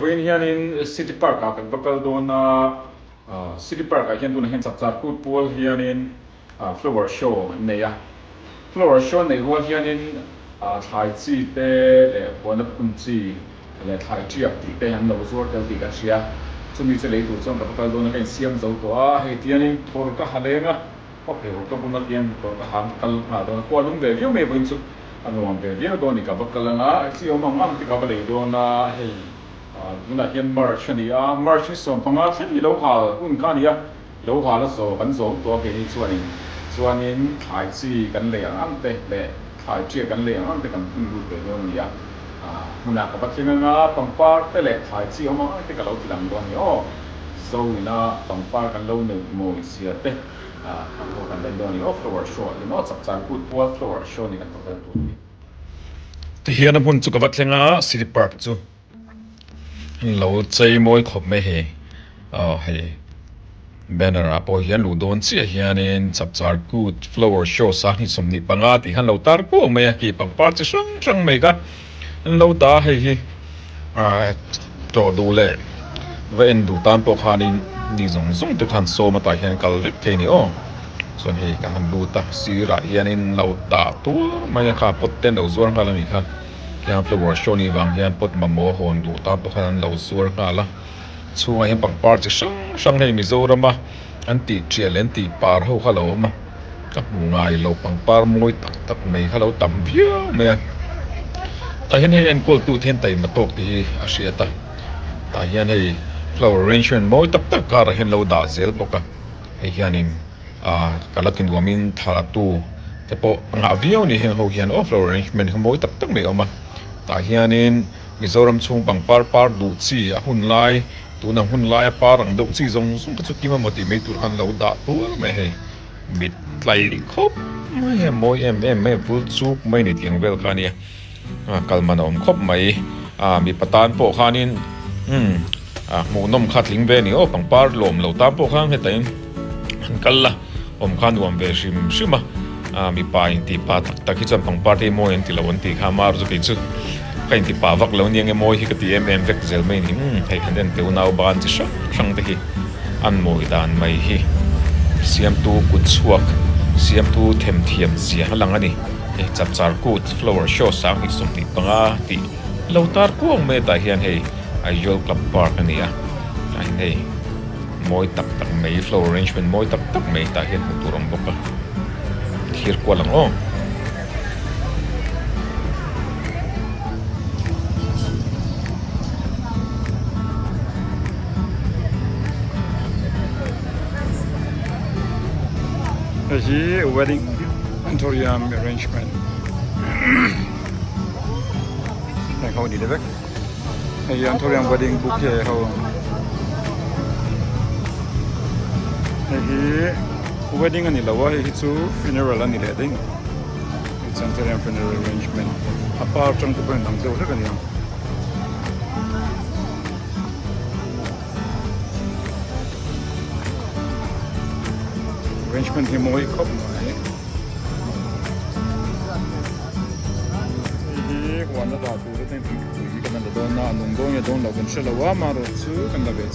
When here in City Park, kan bakal doon City Park, ayan doon hen Chapchar Kut Pool here in flower show neya. Flower show này hoa here in Thái chi te le bona kun chi le Thái chi ap ti te han lo zuar tel ti ka sia. Chumi che le tu chong ka bakal doon kan siam zo to he tian in por ka halenga. Okay, ko pun tian por ka han kal ma do ko lung ve view me bin chu ano ang ve view do ni ka bakal na si o mam ti ka ba le do na hey chúng ta hiện merch này merch số phong á thì lâu hà cũng khá nhiều lâu hà là số vẫn sốตัวcáiส่วนนี้ถ่ายซีกันเหลี่ยงอันเตะเละถ่ายเชี่ยกันเหลี่ยงอันเตะกันดูเรื่องนี้หุ่นหนักกับปัจจัยงาปังปาเตะเละถ่ายซีออกมาเตะกับเราทีหลังตัวนี้soนะปังปากันเราหนึ่งโมยเสียเตะทำตัวกันเป็นตัวนี้flower show นี่จับจานพูดว่า flower show นี่กันตัวเป็นตัวนี้ที่เฮียน้ำหุ่นจุกกับปัจจัยงา City Park จูเราใจมวยขบไม่เห็นให้แบนร์พอเห็นลูโดนเสียเห็นจับจาร์กูด flower show สักนิดสมนิปังอาที่ฮันเราตาร์กูไม่กี่ปังปาจะช่างไม่กันเราตาให้จอดูเลยเวนดูตามพวกฮันนี่ส่งตัวทันโซมาตายเห็นกัลลิปเทนี่ส่วนเฮกันดูตาสีระเห็นเราตาตัวไม่ยังขาดปดเต้นเอาส่วนกันละมีกันยัง flower show นี่บางยังปดมาโมโหนดูตาพวกฮันเราส่วนกันละช่วยยังปังปาจะช่างให้มิโซรมาอันตีเชียร์เล่นตีปาร์เขาเขาเรามากับมูงายเราปังปาร์มวยตักไม่เขาเราต่ำเพี้ยไม่แต่เห็นให้เอ็นกอลตูเทียนไตมาตกที่อาเซียแต่เห็นให้ flower arrangement มวยตักการเห็นเราด่าเซลปกะให้เห็นการละกินรวมินทาตูแต่พองาวิโอนี่เห็นเขาเห็นflower arrangement เขามวยตักไม่ออกมาแต่เห็นมิโซรัมช่วงปังปาร์ดูซีหุ่นไล่ตัวนั้นหุ่นไล่ปาร์งดูซีส่งก็จะกินมาหมดที่ไม่ตัวหันเราด่าตัวไม่ให้มิดไล่ครบไม่ให้มวยไม่ฟูดซุปไม่ในเตียงเวลกันเนี่ยกัลมันอมครบไหมมีประธานโปขานินหมูนมขัดลิงเวนี่ปังปาร์ลมเราตามโปข้างให้แต่กัลละขันรวมเวชิมมีปลาอินทีปลาตักที่จะปังปาร์ที่มวยอินทีละวันที่ขามารู้สึกจุดใครที่ป่าวักแล้วเนี่ยมวยที่กติเวกเซลไม่นี่ให้คะแนนเตียวนาวบานจิช่างที่อันมวยดานไม่ฮีเสียมตูกุดสวกเสียมตูเทียมเสียหลังอันนี้จับจาร์กูด flower show สร้างอีกสมติปังอาที่เราตาร์กูไม่ได้เห็นให้ไอโยลคลับพาร์คนี่ให้มวยตักไม่ flower arrangement มวยตักไม่ได้เห็นมุตุรมบกขีดกว่าหลังHere, wedding auditorium arrangement. Này không đi được. Hey, auditorium wedding bouquet không. Hey, wedding anh là what? It's a funeral anh là đấy. It's auditorium funeral arrangement. Apart trong cái bên đằng sau rất là nhiều. Arrangement thì mỗi khóc này thì quan đó tụi nó tên tụi cái mình đó na nung đó nhà đó là bên xe là quá mà rồi chứ cần là vậy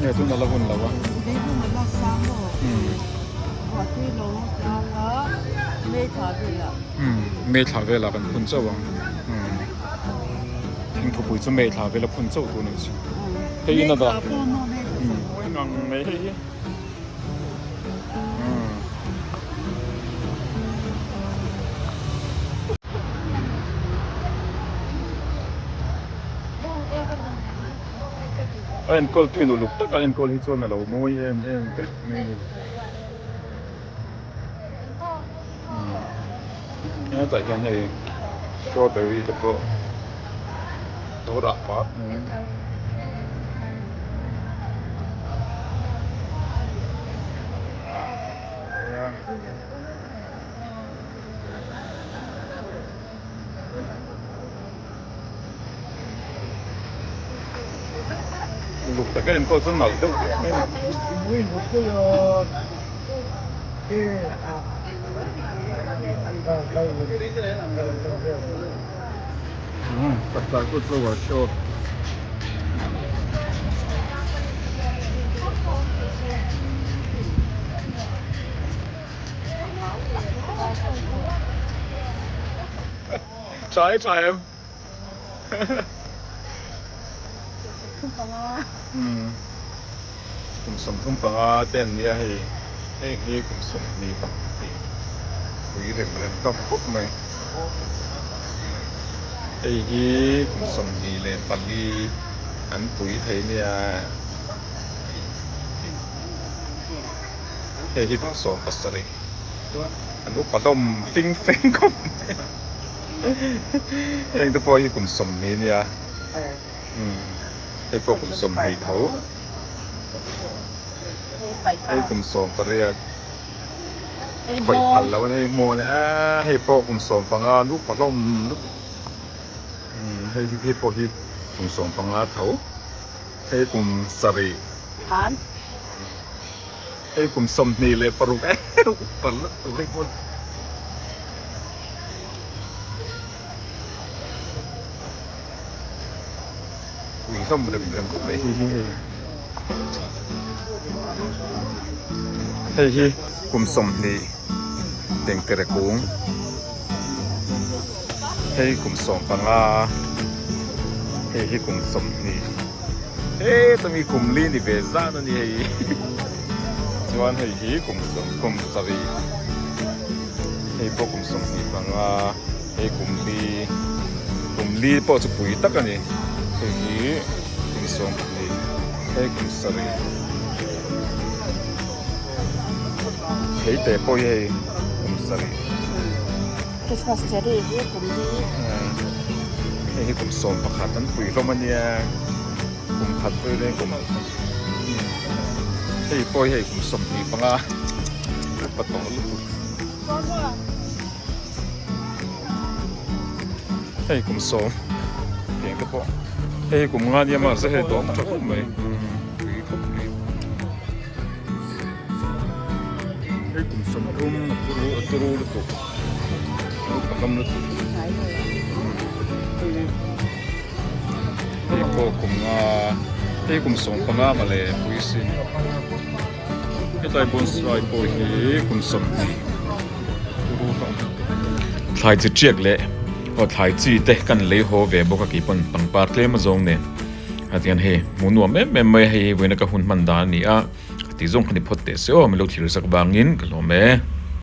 nhà tôi là vốn là quá mê thả về là bên phun châu à thỉnh thoảng buổi cho mê thả về là phun châu tụi nó chứ thế nó đó ngon mấy anh coi tuyên lục tất cả anh coi hết rồi mà lâu môi em cái nhớ tại cái này cho tới được có đồ đạc quá lục tất cả em coi số nào đâu Chapchar Kut Flower Show ใช่ใช่ผมสมทุ่มปลาเต้นเนี่ยให้ผมสมนี่ครับปุ๋ยเร็วๆต้องปุ๊บไหมไอ้ผมสมนี่เลยปันนี้อันปุ๋ยไทยเนี่ยไอ้ต้องสอนปัสสาวะอันนู้นปลาต้มฟิงก็เองตัวพอที่ผมสมนี่เนี่ยไอ้พวกผมสมให้เขาไอ้ผมสมปเรียกข่อยพันแล้วในโมเนี่ยให้พวกผมสมฟังลูกปลาต้มให้พี่พวกที่ผมสมฟังเขาให้ผมสรีให้ผมสมนี่เลยปรุกปลาตัวเล็กคนวิ่งส้มเริ่มไปเฮ้ยกุมสมนี่เต็งเตะกุ้งเฮ้ยกุมสมปังอาเฮ้ยกุมสมนี่เฮ้ยจะมีกุมลีนที่เวซ่านั่นนี่ชวนเฮ้ยกุมสมกุมสวีเฮ้ยพวกกุมสมนี่ปังอาเฮ้ยกุมลีพอจะปุ๋ยตักกันนี่เฮ้ยกุมสมนี่เฮ้ยกุมสวีเฮ้ยแต่พอเฮ้ยกุมสวีChristmas cherry ที่ผมดีเฮ้ยกุมสมประคัดนั้นปุ๋ยลงมาเนี่ยกุมพัดไปเลยกุมเฮ้ยพอเฮ้ยกุมสมนี่ปังอาปะตองลูกเฮ้ยกุมสมเก่งกับพอเฮ้ยกุมงานเนี่ยมาจะให้ดอกจับไหมปุ๋ยก็ปุ๋ยเฮ้ยกุมสมรุ่มตัวรู้ตัวลูกปากกำลังตัวเฮ้ยพอกุมงาเฮ้ยกุมสมปังอามาเลยปุ๋ยสิเฮ้ยตายบนสายปุ๋ยเฮ้ยกุมสมนี่รู้ฟังทายจะเจียกเลยพอทายจีเตะกันเลยโหเวบอกกี่ปนปังปาร์เคลมาจงเนี่ยอาทิตย์เฮมุนว่าไม่ให้เวนักหุ่นมันดานี่อ่ะที่จงคันนี้พอเตะเสียวไม่รู้ที่รู้สักบางยินก็ลงไหม